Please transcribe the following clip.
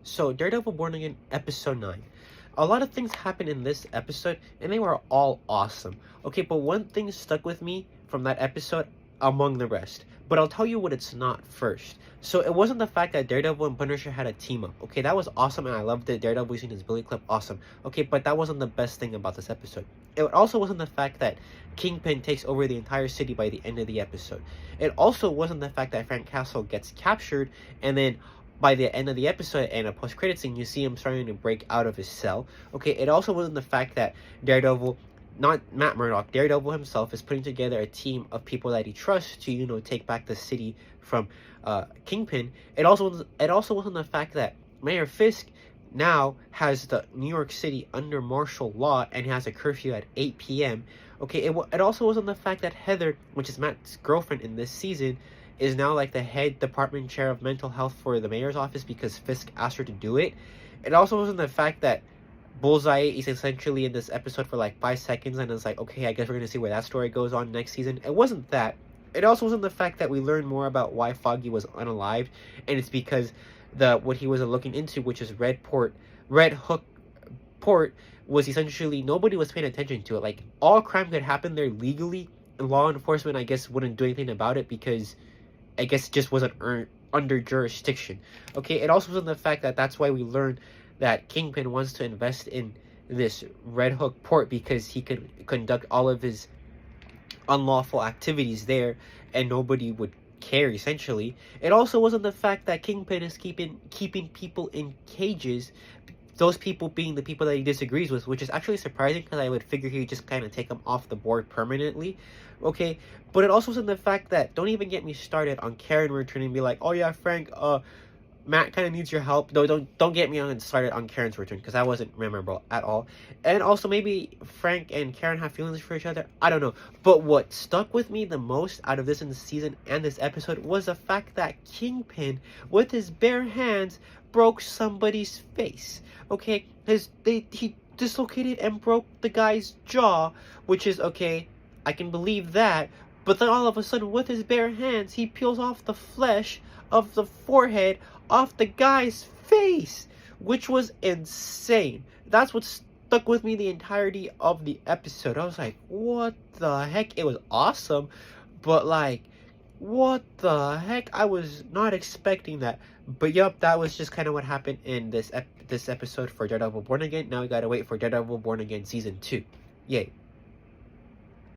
So, Daredevil Born Again, episode 9. A lot of things happened in this episode, and they were all awesome. Okay, but one thing stuck with me from that episode among the rest. But I'll tell you what it's not first. So, it wasn't the fact that Daredevil and Punisher had a team up. Okay, that was awesome, and I loved it. Daredevil using his Billy Club, awesome. Okay, but that wasn't the best thing about this episode. It also wasn't the fact that Kingpin takes over the entire city by the end of the episode. It also wasn't the fact that Frank Castle gets captured, and then by the end of the episode and a post-credit scene, you see him starting to break out of his cell. Okay, it also wasn't the fact that Daredevil, not Matt Murdock, Daredevil himself is putting together a team of people that he trusts to, take back the city from Kingpin. It also wasn't the fact that Mayor Fisk now has the New York City under martial law and has a curfew at 8 p.m. Okay, it also wasn't the fact that Heather, which is Matt's girlfriend in this season, is now like the head department chair of mental health for the mayor's office because Fisk asked her to do it. It also wasn't the fact that Bullseye is essentially in this episode for like 5 seconds and it's like, okay, I guess we're going to see where that story goes on next season. It wasn't that. It also wasn't the fact that we learned more about why Foggy was unalived, and it's because what he was looking into, which is Red Hook Port, was essentially nobody was paying attention to it. Like, all crime could happen there legally, and law enforcement, I guess, wouldn't do anything about it because I guess it just wasn't under jurisdiction. Okay, it also wasn't the fact that that's why we learned that Kingpin wants to invest in this Red Hook port because he could conduct all of his unlawful activities there and nobody would care, essentially. It also wasn't the fact that Kingpin is keeping people in cages, those people being the people that he disagrees with, which is actually surprising because I would figure he'd just kind of take them off the board permanently. Okay, but it also wasn't the fact that, don't even get me started on Karen returning and be like, oh yeah, Frank, Matt kind of needs your help. No, don't get me started on Karen's return, because that wasn't memorable at all. And also, maybe Frank and Karen have feelings for each other. I don't know. But what stuck with me the most out of this in the season and this episode was the fact that Kingpin, with his bare hands, broke somebody's face. Okay, he dislocated and broke the guy's jaw, which is okay. I can believe that. But then all of a sudden, with his bare hands, he peels off the flesh of the forehead off the guy's face, which was insane. That's what stuck with me the entirety of the episode. I was like, what the heck? It was awesome, but like, what the heck? I was not expecting that. But yup, that was just kind of what happened in this episode for Daredevil Born Again. Now we gotta wait for Daredevil Born Again season 2. Yay.